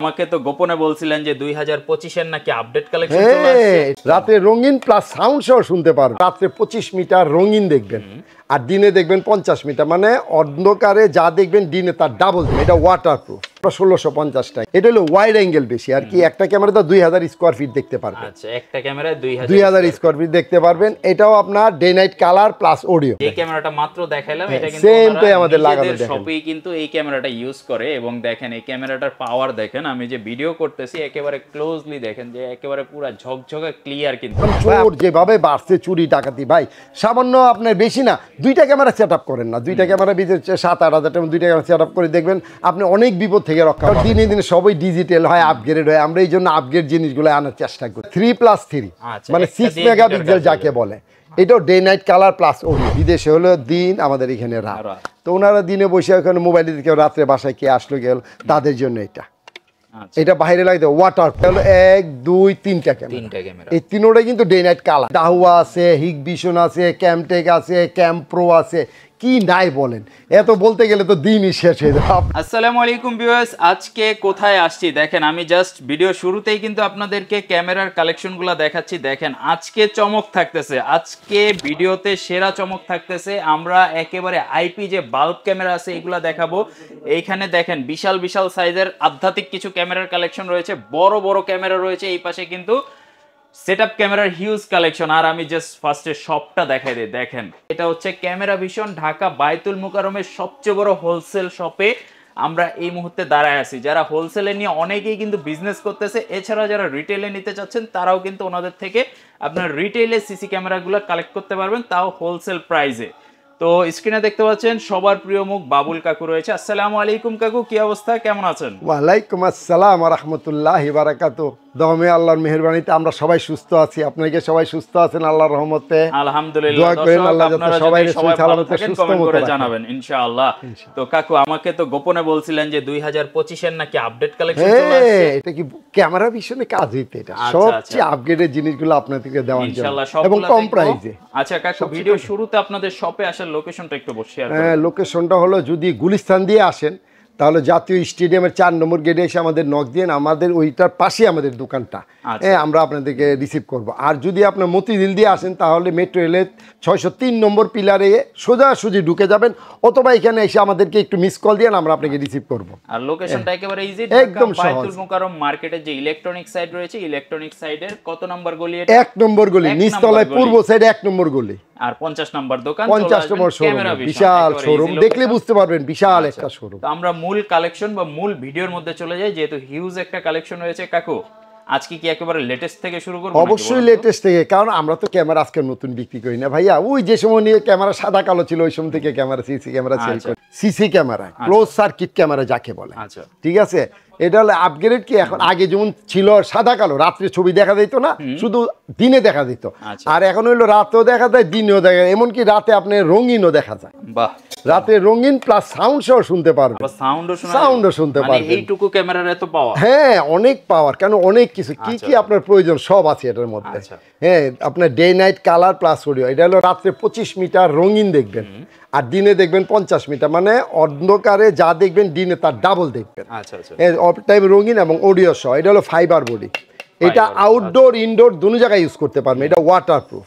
আমাকে তো গোপনে বলছিলেন যে 2025 এর নাকি আপডেট কালেকশন চলে আসছে। রাতে রঙিন প্লাস সাউন্ড সহ শুনতে পারবেন। রাতে 25 মিটার রঙিন দেখবেন আর দিনে দেখবেন 50 মিটার, মানে অন্ধকারে যা দেখবেন দিনে তার ডাবল। এটা ওয়াটারপ্রুফ, 1650 টাকা। এটা হলো ওয়াইড অ্যাঙ্গেল বেশি আর কি। একটা ক্যামেরাতে 2000 স্কয়ার ফিট দেখতে পারবেন। আচ্ছা, একটা ক্যামেরায় 2000 স্কয়ার ফিট দেখতে পারবেন। এটাও আপনার day night colour plus audio. এই ক্যামেরাটা মাত্র দেখাইলাম, এটা কিন্তু সেম তো আমাদের লাগানো দেখেন। সবই কিন্তু এই ক্যামেরাটা ইউজ করে এবং দেখেন এই ক্যামেরাটার পাওয়ার দেখেন। আমি যে ভিডিও করতেছি একেবারে ক্লোজলি দেখেন যে একেবারে পুরো ঝকঝকে ক্লিয়ার। কিন্তু চোর যেভাবে বাড়ছে চুরি ডাকাতি ভাই, সামান্য আপনার বেশি না, দুইটা ক্যামেরা সেটআপ করেন না, দুইটা ক্যামেরা ভিতরে 7-8 হাজার টাকা দুইটা ক্যামেরা সেটআপ করে দেখবেন আপনি অনেক বিপদ থেকে রক্ষা পাবেন। দিনে দিনে সবই ডিজিটাল হয়, আপগ্রেড হয়। আমরা এই জন্য আপগ্রেড জিনিসগুলো আনার চেষ্টা করি। 3+3 মানে 6 মেগাপিক্সেল যাকে বলে। এটাও day night colour plus audio. বিদেশে হলো দিন, আমাদের এখানে রাত। তো ওনারা দিনে বসে ওখানে মোবাইলে কেউ রাত্রে বাসায় কে আসলো গেল, তাদের জন্য এটা। এটা বাইরে লাগে ওয়াটার হলো 1, 2, 3টা ক্যামেরা। এই তিনোটা কিন্তু ডে নাইট কালার। ডাহুয়া আছে, হিগভিশন আছে, ক্যামটেক আছে, ক্যামপ্রো আছে, কি নাই বলেন। এত বলতে গেলে তো দিনই শেষ হয়ে যাবে। আসসালামু আলাইকুম ভিউয়ার্স, আজকে কোথায় আসছি দেখেন। আমি জাস্ট ভিডিও শুরুতেই কিন্তু আপনাদেরকে ক্যামেরার কালেকশনগুলো দেখাচ্ছি। দেখেন আজকে চমক থাকতেছে, আজকে ভিডিওতে সেরা চমক থাকতেছে। আমরা একেবারে আইপি যে বাল্ব ক্যামেরা আছে এগুলা দেখাবো। এইখানে দেখেন বিশাল বিশাল সাইজের আধ্যাত্মিক কিছু ক্যামেরার কালেকশন রয়েছে, বড় বড় ক্যামেরা রয়েছে। এই পাশে কিন্তু সেটআপ ক্যামেরার হিউজ কালেকশন। আর আমি জাস্ট ফার্স্টে শপটা দেখাই দিই। দেখেন এটা হচ্ছে ক্যামেরা ভিশন, ঢাকা বায়তুল মুকাররমের সবচেয়ে বড় হোলসেল শপে আমরা এই মুহূর্তে দাঁড়ায় আছি। যারা হোলসেলে নিয়ে অনেকেই কিন্তু বিজনেস করতেছে, এছাড়া যারা রিটেলে নিতে চাচ্ছেন তারাও কিন্তু ওনাদের থেকে আপনার রিটেলে সিসি ক্যামেরাগুলো কালেক্ট করতে পারবেন, তাও হোলসেল প্রাইসে। তো স্ক্রিনে দেখতে পাচ্ছেন সবার প্রিয় মুখ বাবুল কাকু রয়েছে। আসসালামু আলাইকুম কাকু, কি অবস্থা, কেমন আছেন? ওয়ালাইকুম আসসালাম ওয়া রাহমাতুল্লাহি ওয়া বারাকাতুহু। দমে আল্লাহর মেহেরবানিতে আমরা সবাই সুস্থ আছি। আপনারা সবাই সুস্থ আছেন আল্লাহর রহমতে? আলহামদুলিল্লাহ। দোয়া করেন আল্লাহ যাতে সবাই সালামতে সুস্থ করে জানাবেন ইনশাআল্লাহ। তো কাকু আমাকে তো গোপনে বলছিলেন যে 2025 এর নাকি আপডেট কালেকশন চলে আসছে। এটা কি ক্যামেরা ভিশনে কাজ হইতে, এটা সবচেয়ে আপগ্রেডেড জিনিসগুলো আপনাদেরকে দেওয়ার জন্য এবং কম প্রাইসে। আচ্ছা কাকু, ভিডিও শুরুতে আপনাদের শপে আসার লোকেশনটা একটু শেয়ার করুন। লোকেশনটা হলো, যদি গুলিস্তান দিয়ে আসেন তাহলে জাতীয় স্টেডিয়ামের 4 নম্বর গেটে এসে আমাদের নক দিয়ে, আমাদের ওইটার পাশে আমাদের দোকানটা, আমরা আপনাদেরকে রিসিভ করব। আর যদি আপনার মতিঝিল দিয়ে আসেন তাহলে মেট্রো রেলের 603 নম্বর পিলারে সোজাসুজি ঢুকে যাবেন, অথবা এখানে এসে আমাদেরকে একটু মিস কল দিয়ে আমরা আপনাকে রিসিভ করব। আর লোকেশনটা একেবারে ইজি, একদম বায়তুল মুকাররম মার্কেটের যে ইলেকট্রনিক সাইড রয়েছে, ইলেকট্রনিক সাইডের কত নম্বর গলি এটা? 1 নম্বর গলি, নিচতলায় পূর্ব সাইডে 1 নম্বর গলি। আর 50 নম্বর দোকান, 50 নম্বর শোরুম, বিশাল শোরুম, দেখলে বুঝতে পারবেন বিশাল একটা শোরুম। তো আমরা মূল কালেকশন বা মূল ভিডিওর মধ্যে চলে যাই, যেহেতু হিউজ একটা কালেকশন রয়েছে। কাকু আজকে কি একেবারে লেটেস্ট থেকে শুরু করব? অবশ্যই লেটেস্ট থেকে, কারণ আমরা তো ক্যামেরা আজকে নতুন বিক্রি করি না ভাইয়া। ওই যে সময় নিয়ে ক্যামেরা সাদা কালো ছিল ওই সময় থেকে ক্যামেরা সিসি ক্যামেরা সেল করি। CC camera close circuit camera যাকে বলে, ঠিক আছে। এটা হলো আপগ্রেড। কি এখন আগে যেমন ছিল সাদা কালো, রাত্রে ছবি দেখা যেত না, শুধু দিনে দেখা যেত। আর এখন হইলো রাতেও দেখা যায়, দিনেও দেখা যায়, এমনকি রাতে আপনি রঙিনও দেখা যায়। বাহ, রাতে রঙিন প্লাস সাউন্ড সহ শুনতে পারবেন। সাউন্ডও শুনতে পারবেন। এইটুকু ক্যামেরার এত পাওয়ার? হ্যাঁ, অনেক পাওয়ার, কারণ অনেক কিছু কি কি আপনার প্রয়োজন সব আছে এটার মধ্যে। হ্যাঁ, আপনার day night colour plus audio. এটা হলো রাত্রে 25 মিটার রঙিন দেখবেন আর দিনে দেখবেন 50 মিটার, মানে অন্ধকারে যা দেখবেন দিনে তার ডাবল দেখবেন। অল টাইম রঙিন এবং অডিও সহ। এটা হলো ফাইবার বডি। এটা আউটডোর ইনডোর দুনো জায়গায় ইউজ করতে পারবেন। এটা ওয়াটারপ্রুফ।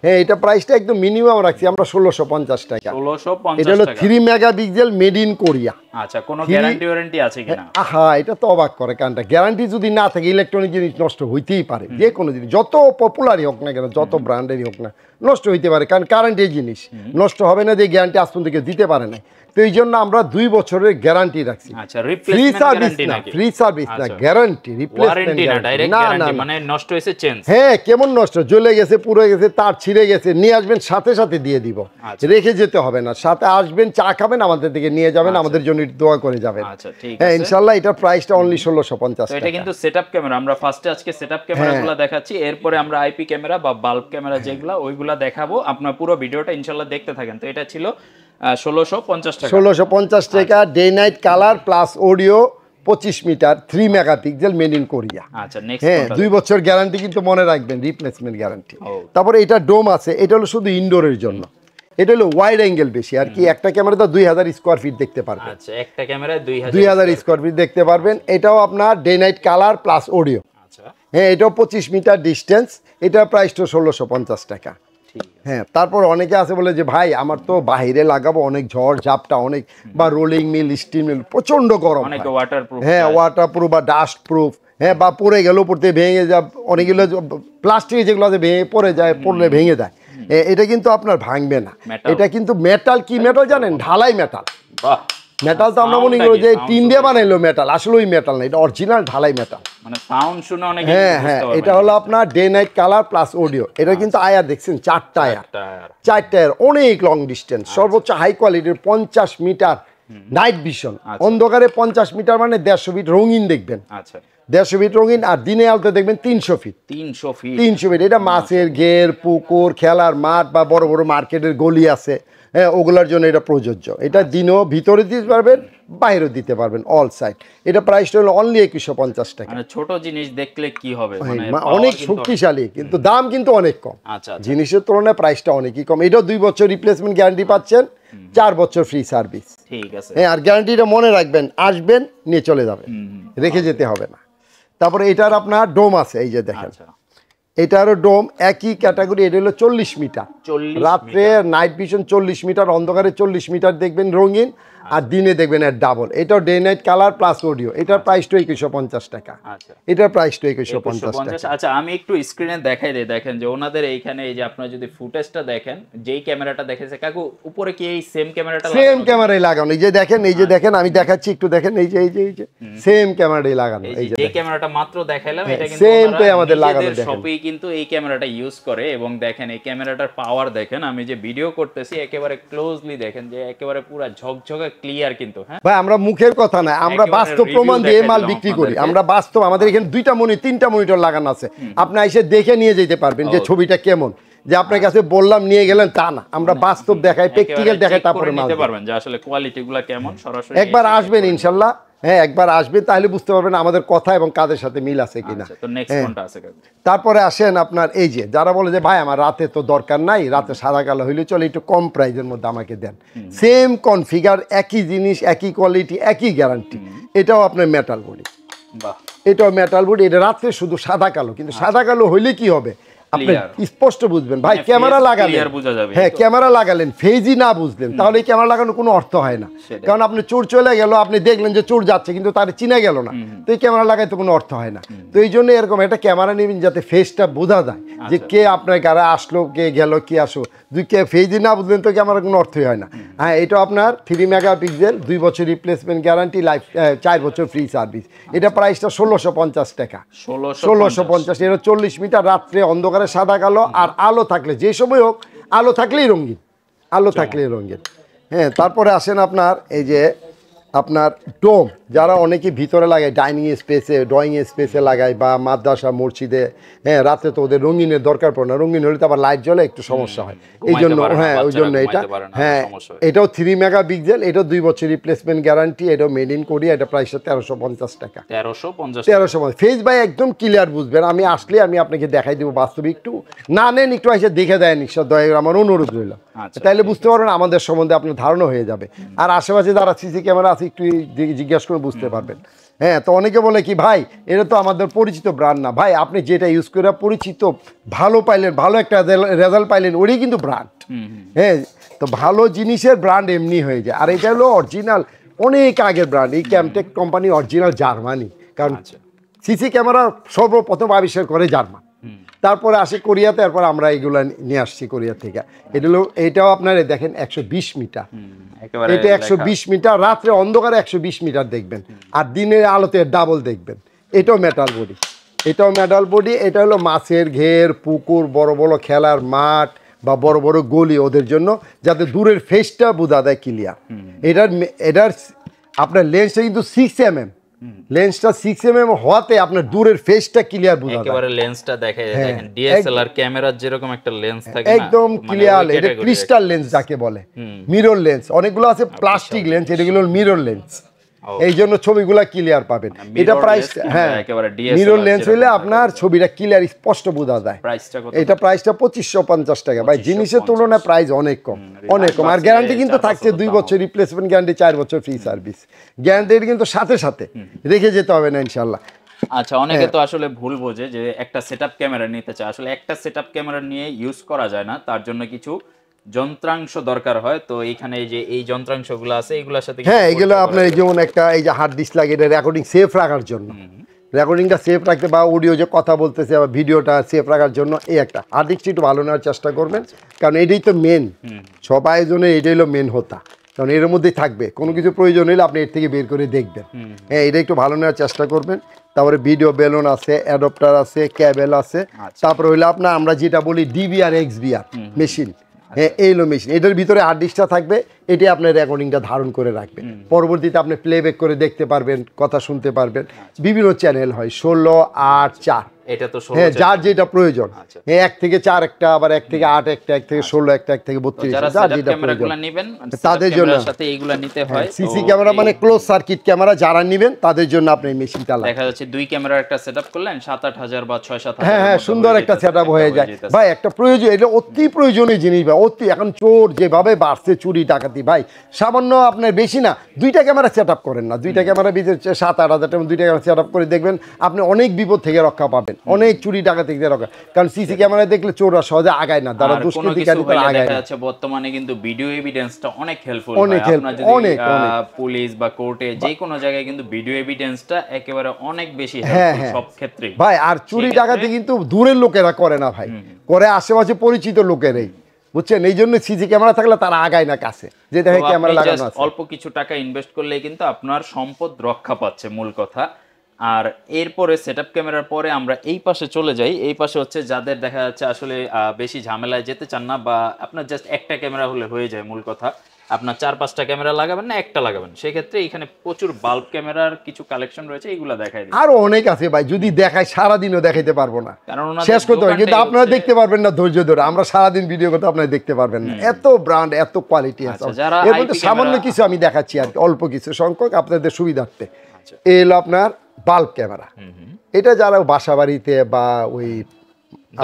হ্যাঁ, এটা প্রাইসটা একদম মিনিমাম রাখছি আমরা 1650 টাকা। এটা হলো 3 মেগাপিক্সেল, মেড ইন কোরিয়া। আচ্ছা, কোনো গ্যারান্টি ওয়ারেন্টি আছে কিনা? এটা তো অবাক করে, কারণটা গ্যারান্টি যদি না থাকে ইলেকট্রনিক জিনিস নষ্ট হইতেই পারে। যে কোনো জিনিস যত পপুলারই হোক না কেন, যত ব্র্যান্ডেরই হোক না, নষ্ট হইতে পারে, কারণ কারেন্টের জিনিস নষ্ট হবে না, যে গ্যারান্টি আজ পর্যন্ত দিতে পারে না। তো এই জন্য আমরা 2 বছরের গ্যারান্টি রাখছি। ফ্রি সার্ভিস না, ফ্রি সার্ভিস না, গ্যারান্টি, রিপ্লেসমেন্ট না, না মানে নষ্ট হয়েছে চেঞ্জ। হ্যাঁ, কেমন নষ্ট, জ্বলে গেছে, পুড়ে গেছে, তার ছিঁড়ে গেছে, নিয়ে আসবেন সাথে সাথে দিয়ে দিব, রেখে যেতে হবে না। সাথে আসবেন, চা খাবেন, আমাদের থেকে নিয়ে যাবেন, আমাদের জন্য দোয়া করে যাবেন। হ্যাঁ ইনশাআল্লাহ। এটার প্রাইসটা অনলি 1650 টাকা। এটা কিন্তু সেটআপ ক্যামেরা। আমরা ফার্স্টে আজকে সেটআপ ক্যামেরাগুলো দেখাচ্ছি, এরপরে আমরা আইপি ক্যামেরা বা বাল্ব ক্যামেরা যেগুলা ওইগুলা দেখাবো। আপনার পুরো ভিডিওটা ইনশাআল্লাহ দেখতে থাকেন। তো এটা ছিল 1650 টাকা। 1650 টাকা, day night colour plus audio, 25 metre, 3 megapixel, made in Korea. আচ্ছা, নেক্সট। হ্যাঁ, 2 বছর গ্যারান্টি কিন্তু মনে রাখবেন, রিপ্লেসমেন্ট গ্যারান্টি। তারপরে এটা ডোম আছে, এটা হলো শুধু ইনডোরের জন্য। এটা হলো ওয়াইড অ্যাঙ্গেল বেশি আর কি, একটা ক্যামেরাতে 2000 স্কোয়ার ফিট দেখতে পারবেন। আচ্ছা, একটা ক্যামেরায় 2000 স্কোয়ার ফিট দেখতে পারবেন। এটাও আপনার day night colour plus audio. আচ্ছা, হ্যাঁ, এটাও 25 মিটার ডিস্টেন্স, এটা প্রাইসটা 1650 টাকা। হ্যাঁ, তারপর অনেকে আছে বলে যে ভাই আমার তো বাইরে লাগাবো, অনেক ঝড় ঝাপটা অনেক, বা রোলিং মিল, স্টিম মিল, প্রচন্ড গরম, অনেক ওয়াটারপ্রুফ, হ্যাঁ ওয়াটারপ্রুফ বা ডাস্ট প্রুফ, হ্যাঁ, বা পড়ে গেল পড়তে ভেঙে যায়, অনেকগুলো প্লাস্টিক যেগুলো আছে ভেঙে পড়ে যায়, পড়লে ভেঙে যায়, এটা কিন্তু আপনার ভাঙবে না। এটা কিন্তু মেটাল, কি মেটাল জানেন? ঢালাই মেটাল। বাহ, মেটাল তো আমরা মনে করি যে টিন দিয়ে বানাইলো মেটাল, আসলে ওই মেটাল না, এটা অরিজিনাল ঢালাই মেটাল। মানে সাউন্ড শুনে অনেক, হ্যাঁ হ্যাঁ, এটা হলো আপনার day night colour plus audio. এটা কিন্তু আয়ার দেখছেন, 4টা আয়ার, 4টা আয়ার, অনেক লং ডিস্টেন্স, সর্বোচ্চ হাই কোয়ালিটির 50 মিটার নাইট ভিশন। অন্ধকারে 50 মিটার মানে 150 ফিট রঙিন দেখবেন। আচ্ছা, 150 ফিট রঙিন, আর দিনে আলতে দেখবেন 300 ফিট। 300 ফিট। এটা মাছের ঘের, পুকুর, খেলার মাঠ বা বড় বড় মার্কেটের গলি আছে, হ্যাঁ, ওগুলোর জন্য এটা প্রযোজ্য। এটা দিনেও ভিতরে দিতে পারবেন, বাইরেও দিতে পারবেন, অল সাইড। এটা প্রাইসটা হলো অনলি 2150 টাকা। মানে ছোট জিনিস দেখলে কি হবে, মানে অনেক শক্তিশালী, কিন্তু দাম কিন্তু অনেক কম। আচ্ছা, জিনিসের তুলনায় প্রাইসটা অনেকই কম। এটাও 2 বছর রিপ্লেসমেন্ট গ্যারান্টি পাচ্ছেন, 4 বছর ফ্রি সার্ভিস। ঠিক আছে, হ্যাঁ, আর গ্যারান্টিটা মনে রাখবেন, আসবেন নিয়ে চলে যাবেন, রেখে যেতে হবে না। তারপরে এটার আপনার ডোম আছে, এই যে দেখেন, এটারও ডোম একই ক্যাটাগরি। এটা হলো 40 মিটার, রাত্রে নাইট ভিশন 40 মিটার, অন্ধকারে 40 মিটার দেখবেন রঙিন, আর দিনে দেখবেন এর ডাবল। এটাও day night colour plus audio. এটার প্রাইসটা 2150 টাকা। এটার প্রাইসটা 2150 টাকা। আচ্ছা, আমি একটু স্ক্রিনে দেখাই দিই, দেখেন যে ওনাদের এইখানে এই যে আপনারা যদি ফুটেজটা দেখেন, যেই ক্যামেরাটা দেখেছে কাকু উপরে কি এই সেম ক্যামেরাটা লাগানো? সেম ক্যামেরাই লাগানো, এই যে দেখেন, এই যে দেখেন, আমি দেখাচ্ছি একটু দেখেন, এই যে সেম ক্যামেরাই লাগানো। এই যে ক্যামেরাটা মাত্র দেখাইলাম, এটা কিন্তু সেম তো আমাদের লাগানো, দেখেন সবই কিন্তু এই ক্যামেরাটা ইউজ করে। এবং দেখেন এই ক্যামেরাটার পাওয়ার দেখেন, আমি যে ভিডিও করতেছি একেবারে ক্লোজলি দেখেন যে একেবারে পুরো ঝকঝকে ক্লিয়ার কিন্তু। হ্যাঁ ভাই, আমরা মুখের কথা না, আমরা বাস্তব প্রমাণ দিয়ে মাল বিক্রি করি। আমরা বাস্তব, আমাদের এখানে 2টা মনিটর 3টা মনিটর লাগানো আছে, আপনি এসে দেখে নিয়ে যেতে পারবেন যে ছবিটা কেমন। যে আপনার কাছে বললাম নিয়ে গেলেন তা না, আমরা বাস্তব দেখাই, প্র্যাকটিক্যাল দেখাই, তারপরে নিতে পারবেন যে আসলে কোয়ালিটিগুলো কেমন। সরাসরি একবার আসবেন ইনশাআল্লাহ, হ্যাঁ একবার আসবেন, তাহলে বুঝতে পারবেন আমাদের কথা এবং কাজের সাথে মিল আছে কিনা। তো নেক্সট কোনটা আছে? তারপরে আসেন আপনার এই যে, যারা বলে যে ভাই আমার রাতে তো দরকার নাই, রাতে সাদা কালো হইলে চলে, একটু কম প্রাইসের মধ্যে আমাকে দেন, সেম কনফিগার, একই জিনিস, একই কোয়ালিটি, একই গ্যারান্টি। এটাও আপনার মেটাল বডি, এটাও মেটাল বডি। এটা রাত্রে শুধু সাদা কালো, কিন্তু সাদা কালো হইলে কি হবে আপনি স্পষ্ট বুঝবেন ভাই। ক্যামেরা লাগালেন, হ্যাঁ ক্যামেরা লাগালেন, ফেজই না বুঝলেন, তাহলে এই ক্যামেরা লাগানোর কোনো অর্থ হয় না। কারণ আপনি চোর চলে গেল, আপনি দেখলেন যে চোর যাচ্ছে, কিন্তু তার চিনে গেল না, তো এই ক্যামেরা লাগাইতে কোনো অর্থ হয় না। তো এই জন্য এরকম একটা ক্যামেরা নেবেন যাতে ফেসটা বোঝা যায় যে কে আপনার গাড়ি আসলো, কে গেল, কে আসো। ফেজই না বুঝলেন তো ক্যামেরার কোনো অর্থই হয় না। হ্যাঁ, এটা আপনার 3 মেগাপিক্সেল, 2 বছর রিপ্লেসমেন্ট গ্যারান্টি, লাইফ 4 বছর ফ্রি সার্ভিস। এটা প্রাইসটা 1650 টাকা। 1650। এটা 40 মিটার, রাত্রে অন্ধকারে সাদা কালো, আর আলো থাকলে, যে সময় হোক আলো থাকলেই রঙিন, আলো থাকলেই রঙিন। হ্যাঁ, তারপরে আসেন আপনার এই যে আপনার ডোম, যারা অনেকে ভিতরে লাগায়, ডাইনিং স্পেসে, ড্রয়িং স্পেসে লাগায়, বা মাদ্রাসা মসজিদে। হ্যাঁ, রাতে তো ওদের রঙিনের দরকার পড়ে না, রঙিন হলে তো আবার লাইট জ্বলে, একটু সমস্যা হয়, এই জন্য। হ্যাঁ, ওই জন্য এটা। হ্যাঁ, এটাও 3 মেগাপিক্সেল, এটাও 2 বছর রিপ্লেসমেন্ট গ্যারান্টি, এটাও মেড ইন কোরিয়া। এটা প্রাইসটা 1350 টাকা। 1350। ফেস ভাই একদম ক্লিয়ার বুঝবেন, আমি আসলে আমি আপনাকে দেখাই দেবো বাস্তবে। একটু না নেন, একটু এসে দেখে দেয় নিশ্চয়, দয়া আমার অনুরোধ রইল, তাইলে বুঝতে পারবেন আমাদের সম্বন্ধে আপনার ধারণা হয়ে যাবে। আর আশেপাশে যারা সিসি ক্যামেরা আছে একটু জিজ্ঞাসা করে বুঝতে পারবেন। হ্যাঁ, তো অনেকে বলে কি ভাই এটা তো আমাদের পরিচিত ব্র্যান্ড না। ভাই আপনি যেটা ইউজ করে পরিচিত, ভালো পাইলেন, ভালো একটা রেজাল্ট পাইলেন, ওটাই কিন্তু ব্র্যান্ড। হ্যাঁ, তো ভালো জিনিসের ব্র্যান্ড এমনি হয়ে যায়। আর এটা হলো অরিজিনাল, অনেক আগের ব্র্যান্ড। এই ক্যামটেক কোম্পানি অরিজিনাল জার্মানি, কারণ সিসি ক্যামেরা সর্বপ্রথম আবিষ্কার করে জার্মান, তারপরে আসে কোরিয়াতে, তারপর আমরা এগুলো নিয়ে আসছি কোরিয়া থেকে। এটা হলো, এটাও আপনার দেখেন 120 মিটার, এটা 120 মিটার, রাত্রে অন্ধকারে 120 মিটার দেখবেন, আর দিনের আলোতে ডাবল দেখবেন। এটাও মেটাল বডি, এটাও মেটাল বডি। এটা হলো মাছের ঘের, পুকুর, বড় বড় খেলার মাঠ বা বড় বড় গলি, ওদের জন্য, যাতে দূরের ফেসটা বোঝা যায় ক্লিয়ার। এটার আপনার লেন্সটা কিন্তু 6mm, লেন্সটা 6mm হওয়াতে আপনার দূরের ফেসটা ক্লিয়ার বোঝা যায়। একেবারে লেন্সটা দেখেন, ডিএসএলআর ক্যামেরার যেরকম একটা লেন্স থাকে না, একদম ক্লিয়ার। এটা ক্রিস্টাল লেন্স যাকে বলে, মিরর লেন্স। অনেকগুলো আছে প্লাস্টিক লেন্স, এগুলো মিরর লেন্স। এই জন্য ছবিগুলা ক্লিয়ার পাবেন। এটা প্রাইস, হ্যাঁ একেবারে মিরর লেন্স হইলে আপনার ছবিটা ক্লিয়ার স্পষ্ট বোঝা যায়। প্রাইসটা কত? এটা প্রাইসটা 2550 টাকা ভাই। জিনিসের তুলনায় প্রাইস অনেক কম, অনেক কম। আর গ্যারান্টি কিন্তু থাকছে 2 বছর রিপ্লেসমেন্ট গ্যারান্টি, 4 বছর ফ্রি সার্ভিস গ্যারান্টি কিন্তু সাথে সাথে রেখে যেতে হবে না ইনশাআল্লাহ। আচ্ছা, অনেকে তো আসলে ভুল বোঝে যে একটা সেটআপ ক্যামেরা নিতে চায়, আসলে একটা সেটআপ ক্যামেরা নিয়ে ইউজ করা যায় না, তার জন্য কিছু যন্ত্রাংশ দরকার হয়। তো এইখানে এই যে এই যন্ত্রাংশগুলো আছে এগুলোর সাথে হ্যাঁ এগুলো আপনার এই যেমন একটা এই যে হার্ড ডিস্ক লাগে, এটা রেকর্ডিং সেফ রাখার জন্য, রেকর্ডিংটা সেফ রাখতে বা অডিও যে কথা বলতেছে বা ভিডিওটা সেফ রাখার জন্য এই একটা হার্ড ডিস্কটা একটু ভালো নেওয়ার চেষ্টা করবেন, কারণ এটাই তো মেন, সবাই জন্য এটাই হলো মেন হোতা, কারণ এর মধ্যেই থাকবে। কোনো কিছু প্রয়োজন হলে আপনি এর থেকে বের করে দেখবেন। হ্যাঁ এটা একটু ভালো নেওয়ার চেষ্টা করবেন। তারপরে ভিডিও বেলুন আছে, অ্যাডপ্টার আছে, ক্যাবেল আছে, তারপরে হইলো আপনার আমরা যেটা বলি ডিভিআর এক্সভিআর মেশিন, হ্যাঁ এই হলো মেশিন। এটার ভিতরে হার্ড ডিস্কটা থাকবে, এটি আপনার রেকর্ডিংটা ধারণ করে রাখবে, পরবর্তীতে আপনি প্লেব্যাক করে দেখতে পারবেন, কথা শুনতে পারবেন। বিভিন্ন চ্যানেল হয় 16, 8, 4, এটা তো হ্যাঁ যার যেটা প্রয়োজন। হ্যাঁ 1 থেকে 4 একটা, আবার 1 থেকে 8 একটা, 1 থেকে 16 একটা, 1 থেকে 32, যারা যার সেটআপ যেটা ক্যামেরাগুলো প্রয়োজন নেবেন তাদের জন্য সাথে এইগুলা নিতে হয়। সিসি ক্যামেরা মানে ক্লোজ সার্কিট ক্যামেরা যারা নেবেন তাদের জন্য আপনি এই মেশিনটা লাগবে। দেখা যাচ্ছে 2 ক্যামেরার একটা সেটআপ করলেন 7-8 হাজার বা 6-7 হাজার, হ্যাঁ হ্যাঁ সুন্দর একটা সেটআপ হয়ে যায় ভাই। একটা প্রয়োজন, এটা অতি প্রয়োজনীয় জিনিস ভাই, অতি। এখন চোর যেভাবে বাড়ছে, চুরি ডাকাতি ভাই, সামান্য আপনার বেশি না 2টা ক্যামেরা সেটআপ করেন না, 2টা ক্যামেরা ভিতরে 7-8 হাজার টাকা 2টা ক্যামেরা সেটআপ করে দেখবেন আপনি অনেক বিপদ থেকে রক্ষা পাবেন, অনেক চুরি ডাকাতি থেকে রক্ষা। কারণ সিসি ক্যামেরা দেখলে চোররা সহজে আগায় না, যারা দুষ্কৃতিকারী তারা আগায় না। বর্তমানে কিন্তু ভিডিও এভিডেন্সটা অনেক হেল্পফুল, অনেক আপনার যদি অনেক পুলিশ বা কোর্টে যে কোনো জায়গায় কিন্তু ভিডিও এভিডেন্সটা একেবারে অনেক বেশি হ্যাঁ হেল্পফুল সব ক্ষেত্রে ভাই। আর চুরি ডাকাতি কিন্তু দূরের লোকেরা করে না ভাই, করে আশেপাশে পরিচিত লোকেরাই, বুঝছেন? এই জন্য সিসি ক্যামেরা থাকলে তারা আগায় না কাছে, যে দেখে ক্যামেরা লাগানো আছে। অল্প কিছু টাকা ইনভেস্ট করলে কিন্তু আপনার সম্পদ রক্ষা পাচ্ছে, মূল কথা। আর এরপরে সেটআপ ক্যামেরার পরে আমরা এই পাশে চলে যাই। এই পাশে হচ্ছে যাদের দেখা যাচ্ছে আসলে বেশি ঝামেলায় যেতে চান না, বা আপনার জাস্ট একটা ক্যামেরা হলে হয়ে যায়, মূল কথা। আপনার 4-5টা ক্যামেরা লাগাবেন না, একটা লাগাবেন, সেক্ষেত্রে এখানে প্রচুর বাল্ব ক্যামেরার কিছু কালেকশন রয়েছে, এগুলা দেখাই দিই। আরো অনেক আছে ভাই, যদি দেখায় সারাদিনও দেখাইতে পারবো না, কারণ শেষ করতে হবে, কিন্তু আপনারা দেখতে পারবেন না ধৈর্য ধরে। আমরা সারাদিন ভিডিও করতে আপনারা দেখতে পারবেন না, এত ব্র্যান্ড, এত কোয়ালিটি আছে। এর মধ্যে সামান্য কিছু আমি দেখাচ্ছি আর কি, অল্প কিছু সংখ্যক আপনাদের সুবিধার্থে। এই হলো আপনার বাল্ব ক্যামেরা। এটা যারা বাসা বাড়িতে বা ওই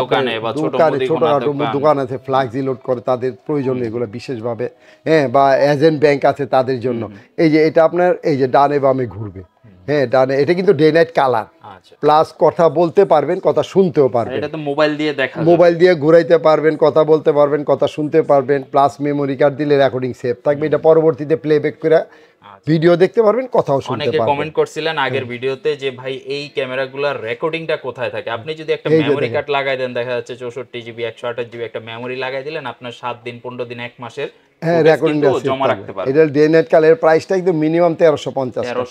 দোকানে বা ছোটখাটো দোকান আছে, ফ্লাক্সি লোড করে, তাদের প্রয়োজন এগুলো বিশেষভাবে। হ্যাঁ, বা এজেন্ট ব্যাংক আছে তাদের জন্য। এই যে এটা আপনার এই যে ডানে বামে ঘুরবে, হ্যাঁ ডানে, এটা কিন্তু ডে নাইট কালার, প্লাস কথা বলতে পারবেন, কথা শুনতেও পারবেন। এটা তো মোবাইল দিয়ে দেখা যাবে, মোবাইল দিয়ে ঘুরাইতে পারবেন, কথা বলতে পারবেন, কথা শুনতে পারবেন, প্লাস মেমোরি কার্ড দিলে রেকর্ডিং সেভ থাকবে। এটা পরবর্তীতে প্লেব্যাক করে ভিডিও দেখতে পারবেন, কথাও শুনতে পারবেন। অনেকে কমেন্ট করছিলেন আগের ভিডিওতে যে ভাই এই ক্যামেরাগুলোর রেকর্ডিংটা কোথায় থাকে। আপনি যদি একটা মেমোরি কার্ড লাগাই দেন, দেখা যাচ্ছে 64 জিবি 128 জিবি একটা মেমোরি লাগাই দিলেন, আপনার 7 দিন 15 দিন 1 মাসের হ্যাঁ রেকর্ডিংটা জমা রাখতে পারবেন। এটা ডে নাইট কালারের প্রাইসটা একদম মিনিমাম 1350 টাকা।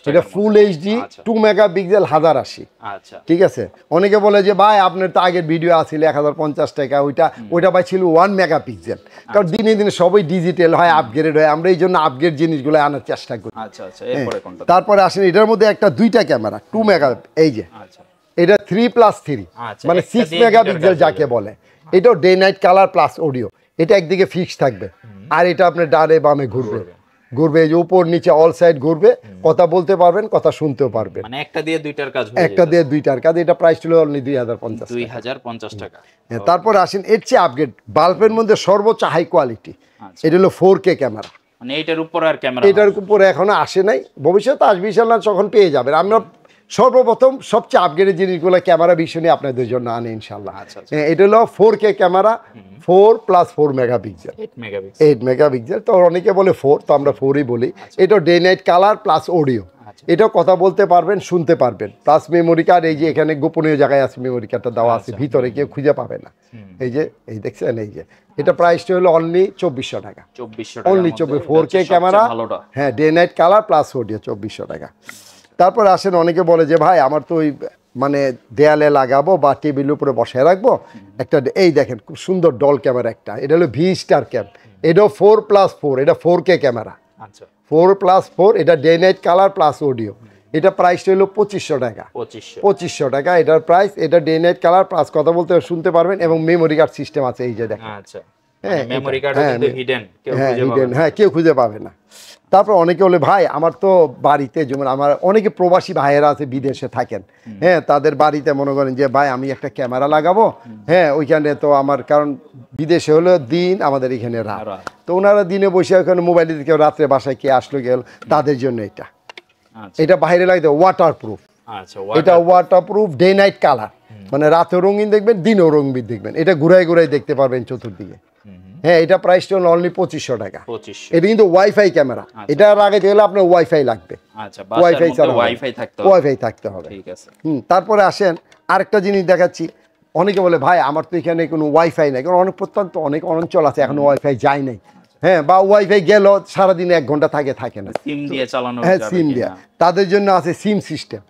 এটা ফুল এইচডি 2 মেগাপিক্সেল 1080। আচ্ছা ঠিক আছে। অনেকে বলে যে ভাই আপনার তো আগের ভিডিও আছিল 1050 টাকা, ওইটা ভাই ছিল 1 মেগাপিক্সেল। কারণ দিনে দিনে সবই ডিজিটাল হয়, আপগ্রেড হয়, আমরা এই জন্য আপগ্রেড জিনিসগুলো আনার চেষ্টা করি। আচ্ছা আচ্ছা, এরপরে কোনটা? তারপরে আসেন এটার মধ্যে একটা 2টা ক্যামেরা 2 মেগা, এই যে এটা 3+3 মানে 6 মেগাপিক্সেল যাকে বলে। এটাও day night colour plus audio. এটা একদিকে ফিক্স থাকবে, আর এটা আপনার ডানে বামে ঘুরবে, এই যে উপর নিচে অল সাইড ঘুরবে, কথা বলতে পারবেন, কথা শুনতেও পারবেন। মানে একটা দিয়ে দুইটার কাজ হয়ে যায়। একটা দিয়ে দুইটার কাজ। এটা প্রাইস ছিল অনলি 2050 টাকা। তারপর আসেন এর চেয়ে আপগ্রেড বাল্বের মধ্যে সর্বোচ্চ হাই কোয়ালিটি, এটা হলো 4K ক্যামেরা। মানে এটার উপর আর ক্যামেরা, এটার উপরে এখনো আসে নাই, ভবিষ্যতে আসবে ইনশাআল্লাহ, যখন পেয়ে যাবেন। আমরা সর্বপ্রথম সবচেয়ে আপগ্রেডের জিনিসগুলো ক্যামেরা ভীষণই আপনাদের জন্য আনে ইনশাআল্লাহ। এটা হলো 4K ক্যামেরা, 4+4 মেগাপিক্সেল, 8 মেগাপিক্সেল। তো অনেকে বলে 4, তো আমরা 4ই বলি। এটা day night colour plus audio. এটাও কথা বলতে পারবেন, শুনতে পারবেন, প্লাস মেমোরি কার্ড। এই যে এখানে গোপনীয় জায়গায় আছে মেমোরি কার্ডটা দেওয়া আছে, ভিতরে কেউ খুঁজে পাবে না। এই যে এই দেখছেন, এই যে এটা প্রাইসটা হলো অনলি 2400 টাকা। অনলি 4K ক্যামেরা, হ্যাঁ day night colour plus audio, 2400 টাকা। তারপর আসেন অনেকে বলে যে ভাই আমার তো ওই মানে দেয়ালে লাগাবো বা টেবিলের উপরে বসায় রাখবো একটা, এই দেখেন খুব সুন্দর ডল ক্যামেরা একটা, এটা হলো ভি স্টার ক্যাম। এটাও 4+4, এটা 4K ক্যামেরা, 4+4। এটা day night colour plus audio. এটা প্রাইসটা হলো 2500 টাকা। 2500 টাকা এটার প্রাইস। এটা ডে নাইট কালার প্লাস কথা বলতে শুনতে পারবেন, এবং মেমোরি কার্ড সিস্টেম আছে, এই যে দেখেন। হ্যাঁ মেমরি কার্ডও কিন্তু হিডেন, কেউ খুঁজে পাবে না। হ্যাঁ কেউ খুঁজে পাবে না। তারপর অনেকে বলে ভাই আমার তো বাড়িতে যেমন আমার অনেকে প্রবাসী ভাইয়েরা আছে বিদেশে থাকেন, হ্যাঁ তাদের বাড়িতে মনে করেন যে ভাই আমি একটা ক্যামেরা লাগাবো, হ্যাঁ ওইখানে তো আমার কারণ বিদেশে হলো দিন আমাদের এখানে রাত, তো ওনারা দিনে বসে ওখানে মোবাইলে কেউ রাত্রে বাসায় কে আসলো গেল, তাদের জন্য এটা এটা বাইরে লাগাইতে ওয়াটার প্রুফ। এটা water proof, day night colour, মানে রাতেও রঙিন দেখবেন দিনেও রঙিন দেখবেন, এটা ঘুরাই ঘুরাই দেখতে পারবেন চতুর্দিকে। হ্যাঁ এটা প্রাইসটা হলো অনলি 2500 টাকা। এটা কিন্তু ওয়াইফাই ক্যামেরা, এটা লাগাইতে গেলে আপনার ওয়াইফাই লাগবে, ওয়াইফাই থাকতে হবে। তারপরে আসেন আরেকটা জিনিস দেখাচ্ছি। অনেকে বলে ভাই আমার তো এখানে কোনো ওয়াইফাই নাই, কারণ অনেক প্রত্যন্ত অনেক অঞ্চল আছে এখনো ওয়াইফাই যায় নাই, হ্যাঁ বা ওয়াইফাই গেল সারাদিন 1 ঘন্টা থাকে না, সিম দিয়ে চালানো, হ্যাঁ সিম দিয়ে, তাদের জন্য আছে সিম সিস্টেম।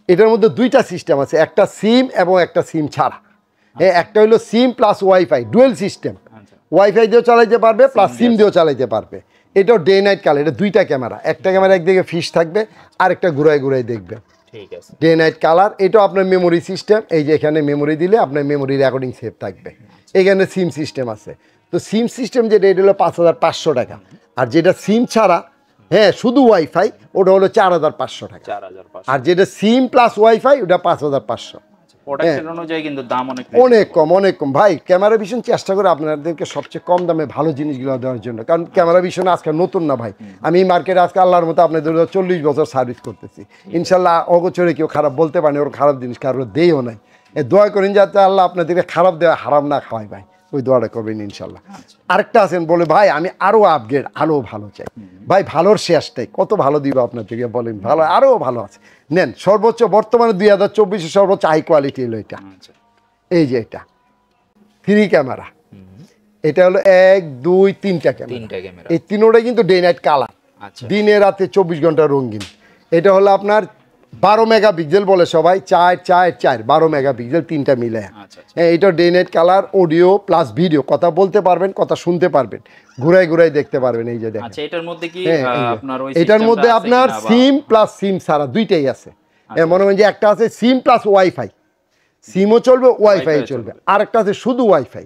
এটার মধ্যে 2টা সিস্টেম আছে, একটা সিম এবং একটা সিম ছাড়া। একটা হলো সিম plus wifi, dual system, wifi দিয়েও চালাইতে পারবে প্লাস সিম দিয়েও চালাইতে পারবে। এটাও ডে নাইট কালার, এটা 2টা ক্যামেরা, একটা ক্যামেরা একদিকে ফিক্স থাকবে আর একটা ঘুরাই ঘুরাই দেখবে, ডে নাইট কালার। এটাও আপনার মেমোরি সিস্টেম, এই যে এখানে মেমোরি দিলে আপনার মেমোরি রেকর্ডিং সেভ থাকবে। এখানে সিম সিস্টেম আছে, তো সিম সিস্টেম যেটা এটা হলো 5500 টাকা, আর যেটা সিম ছাড়া হ্যাঁ শুধু ওয়াইফাই ওটা হলো 4500 টাকা, আর যেটা সিম প্লাস ওয়াইফাই ওটা 5500। অনেক কম ভাই। ক্যামেরা ভিশন চেষ্টা করে আপনাদেরকে সবচেয়ে কম দামে ভালো জিনিসগুলো দেওয়ার জন্য, কারণ ক্যামেরা ভিশন আজকে নতুন না ভাই, আমি মার্কেটে আজকে আল্লাহর মতো আপনাদের 40 বছর সার্ভিস করতেছি, ইনশাল্লাহ অগোচরে কেউ খারাপ বলতে পারেনি, ওর খারাপ জিনিস কারোর দেয়ও নাই। দোয়া করেন যাতে আল্লাহ আপনাদেরকে খারাপ দেওয়া হারাম না খাওয়াই ভাই, ওই দোয়াটা করবেন ইনশাল্লাহ। আরেকটা আছেন বলে ভাই আমি আরও আপগ্রেড আরও ভালো চাই, ভাই ভালোর শেষটাই, কত ভালো দিব আপনাদেরকে বলেন, ভালো আরও ভালো আছে নেন। সর্বোচ্চ বর্তমানে 2024 সর্বোচ্চ হাই কোয়ালিটি হলো এটা, এই যে এটা 3 ক্যামেরা, এটা হলো 1 2 3টা ক্যামেরা, এই 3টাই কিন্তু ডে নাইট কালার, দিনে রাতে 24 ঘন্টা রঙিন। এটা হলো আপনার 12 মেগাপিক্সেল বলে সবাই, 4 4 4 12 মেগাপিক্সেল 3টা মিলে। হ্যাঁ এটা day night colour, audio plus video, কথা বলতে পারবেন কথা শুনতে পারবেন, ঘুরাই ঘুরাই দেখতে পারবেন। এই যে দেখেন এটার মধ্যে কি আপনার ওই এটার মধ্যে আপনার সিম প্লাস সিম ছাড়া 2টাই আছে। মনে করেন যে একটা আছে সিম প্লাস ওয়াইফাই, সিমও চলবে ওয়াইফাই চলবে, আর একটা আছে শুধু ওয়াইফাই,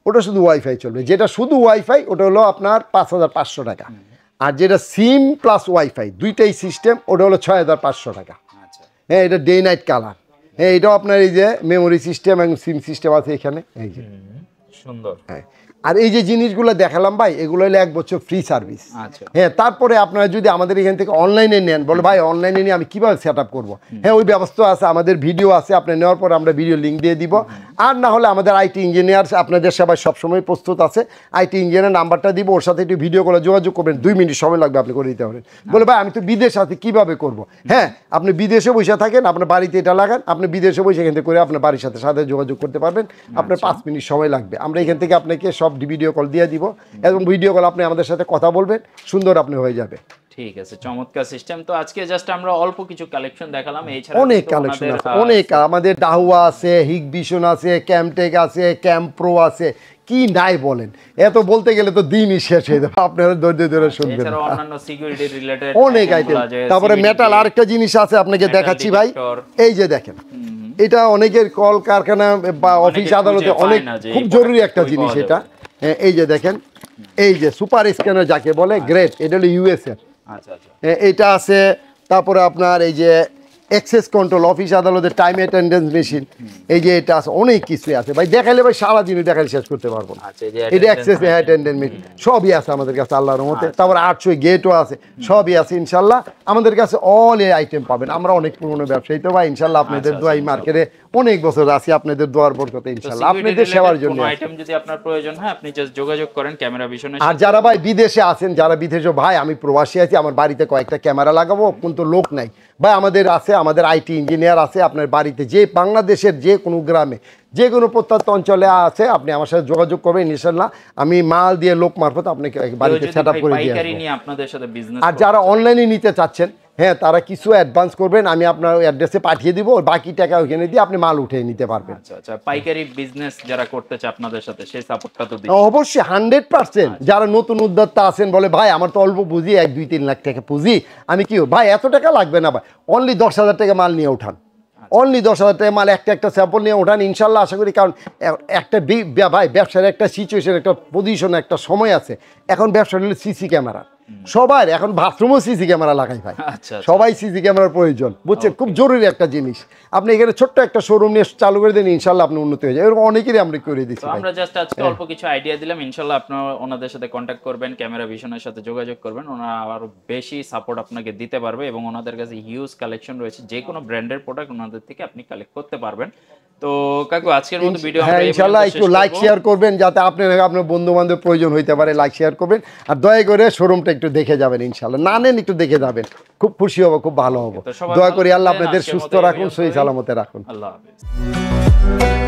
ওটা শুধু ওয়াইফাই চলবে। যেটা শুধু ওয়াইফাই ওটা হলো আপনার 5500 টাকা, আর যেটা সিম প্লাস ওয়াইফাই 2টাই সিস্টেম ওটা হলো 6500 টাকা। হ্যাঁ এটা ডে নাইট কালার, হ্যাঁ এটাও আপনার এই যে মেমোরি সিস্টেম এবং সিম সিস্টেম আছে এখানে, এই যে সুন্দর। হ্যাঁ আর এই যে জিনিসগুলো দেখালাম ভাই এগুলো হলো 1 বছর ফ্রি সার্ভিস। হ্যাঁ তারপরে আপনারা যদি আমাদের এখান থেকে অনলাইনে নেন, বলে ভাই অনলাইনে নিয়ে আমি কীভাবে সেট আপ করবো, হ্যাঁ ওই ব্যবস্থা আছে, আমাদের ভিডিও আছে, আপনি নেওয়ার পর আমরা ভিডিও লিঙ্ক দিয়ে দিব। আর না হলে আমাদের আইটি ইঞ্জিনিয়ার আপনাদের সবাই সবসময় প্রস্তুত আছে, আইটি ইঞ্জিনিয়ার নাম্বারটা দিব, ওর সাথে একটু ভিডিও করে যোগাযোগ করবেন, 2 মিনিট সময় লাগবে আপনি করে দিতে পারেন। বলে ভাই আমি তো বিদেশ আছি কীভাবে করবো, হ্যাঁ আপনি বিদেশে বসে থাকেন, আপনার বাড়িতে এটা লাগান, আপনি বিদেশে বসে এখান থেকে করে আপনার বাড়ির সাথে সাথে যোগাযোগ করতে পারবেন, আপনার 5 মিনিট সময় লাগবে। আমরা এখান থেকে আপনাকে সব ভিডিও কল দিয়ে দিব, এবং ভিডিও কল আপনি আমাদের সাথে কথা বলবেন, সুন্দর আপনি হয়ে যাবে। ঠিক আছে, চমৎকার সিস্টেম। তো আজকে জাস্ট আমরা অল্প কিছু কালেকশন দেখালাম, এছাড়া অনেক কালেকশন আছে, অনেক আমাদের ডাহুয়া আছে, হিগভিশন আছে, ক্যামটেক আছে, ক্যাম্প্রো আছে, কি নাই বলেন, এত বলতে গেলে তো দিনই শেষ হয়ে যাবে, আপনারা ধৈর্য ধরে শুনবেন। এছাড়া অন্যান্য সিকিউরিটি রিলেটেড অনেক আইটেম। তারপরে মেটাল আরেকটা জিনিস আছে আপনাকে দেখাচ্ছি ভাই, এই যে দেখেন এটা অনেকের কল কারখানা বা অফিস আদালতে অনেক খুব জরুরি একটা জিনিস এটা। এই যে দেখেন এই যে সুপার স্ক্যানার যাকে বলে গ্রেট, এটা হলো ইউএসএর, এটা আছে। তারপরে আপনার এই যে অ্যাক্সেস কন্ট্রোল, অফিস আদালতের টাইম অ্যাটেন্ডেন্স মেশিন, এই যে এটা আছে, অনেক কিছুই আছে ভাই, দেখাইলে ভাই সারাদিন দেখালে শেষ করতে পারবো না। এটা অ্যাক্সেস অ্যাটেন্ডেন্স মেশিন সবই আছে আমাদের কাছে আল্লাহর রহমতে। তারপরে 800 গেটও আছে, সবই আছে ইনশাল্লাহ আমাদের কাছে, অল এই আইটেম পাবেন। আমরা অনেক পুরনো ব্যবসায়ী তো ভাই, ইনশাল্লাহ আপনাদের দোয়াই মার্কেটে অনেক বছর আছি, আপনাদের দোয়ার বরকতে ইনশাল্লাহ আপনাদের সেবার জন্য। আইটেম যদি আপনার প্রয়োজন হয় আপনি জাস্ট যোগাযোগ করেন ক্যামেরা ভিশনে। আর যারা ভাই বিদেশে আছেন, যারা বিদেশে ভাই আমি প্রবাসী আছি, আমার বাড়িতে কয়েকটা ক্যামেরা লাগাবো কিন্তু লোক নাই ভাই, আমাদের আছে, আমাদের আইটি ইঞ্জিনিয়ার আছে, আপনার বাড়িতে যে বাংলাদেশের যে কোনো গ্রামে যে কোনো প্রত্যন্ত অঞ্চলে আছে, আপনি আমার সাথে যোগাযোগ করবেন ইনশাল্লাহ, আমি মাল দিয়ে লোক মারফত আপনাকে বাড়িতে সেট আপ করে দিয়ে আসবো। আর যারা অনলাইনে নিতে চাচ্ছেন, হ্যাঁ তারা কিছু অ্যাডভান্স করবেন, আমি আপনার অ্যাড্রেসে পাঠিয়ে দিব, বাকি টাকা ওখানে দিয়ে আপনি মাল উঠিয়ে নিতে পারবেন। আচ্ছা, পাইকারি বিজনেস যারা করতে চায় আপনাদের সাথে, সেই সাপোর্টটা তো দিই অবশ্যই 100%। যারা নতুন উদ্যোক্তা আছেন, বলে ভাই আমার তো অল্প পুঁজি, 1 2 3 লাখ টাকা পুঁজি, আমি কি ভাই এত টাকা লাগবে না ভাই, অনলি 10,000 টাকা মাল নিয়ে উঠান, অনলি 10,000 টাকা মাল একটা স্যাম্পল নিয়ে ওঠান ইনশাল্লাহ আশা করি। কারণ একটা ভাই ব্যবসার একটা সিচুয়েশন, একটা পজিশন, একটা সময় আছে। এখন ব্যবসা হলো সিসি ক্যামেরা, সবার এখন বাথরুমও সিসি ক্যামেরা লাগাই ভাই, আচ্ছা সবাই সিসি ক্যামেরার প্রয়োজন, বুঝছেন? খুব জরুরি একটা জিনিস। আপনি এখানে ছোট্ট একটা শোরুম নিয়ে চালু করে দেন, ইনশাল্লাহ আপনি উন্নতি হয়ে যায়। এরকম অনেকেরই আমরা করে দিচ্ছি। আমরা জাস্ট আজকে অল্প কিছু আইডিয়া দিলাম, ইনশাল্লাহ আপনারা ওনাদের সাথে কন্ট্যাক্ট করবেন, ক্যামেরা ভিশনের সাথে যোগাযোগ করবেন, ওনারা আরো বেশি সাপোর্ট আপনাকে দিতে পারবে এবং ওনাদের কাছে হিউজ কালেকশন রয়েছে, যে কোনো ব্র্যান্ডের প্রোডাক্ট ওনাদের থেকে আপনি কালেক্ট করতে পারবেন। তো কাকু আজকের মতো ভিডিও আমরা ইনশাআল্লাহ একটু লাইক শেয়ার করবেন, যাতে আপনার বন্ধু বান্ধব প্রয়োজন হইতে পারে, লাইক শেয়ার করবেন। আর দয়া করে শোরুমটা একটু দেখে যাবেন, ইনশাআল্লাহ না নেন একটু দেখে যাবেন, খুব খুশি হবো, খুব ভালো হবো। দোয়া করি আল্লাহ আপনাদের সুস্থ রাখুন, সহি সালামতে রাখুন। আল্লাহ হাফেজ।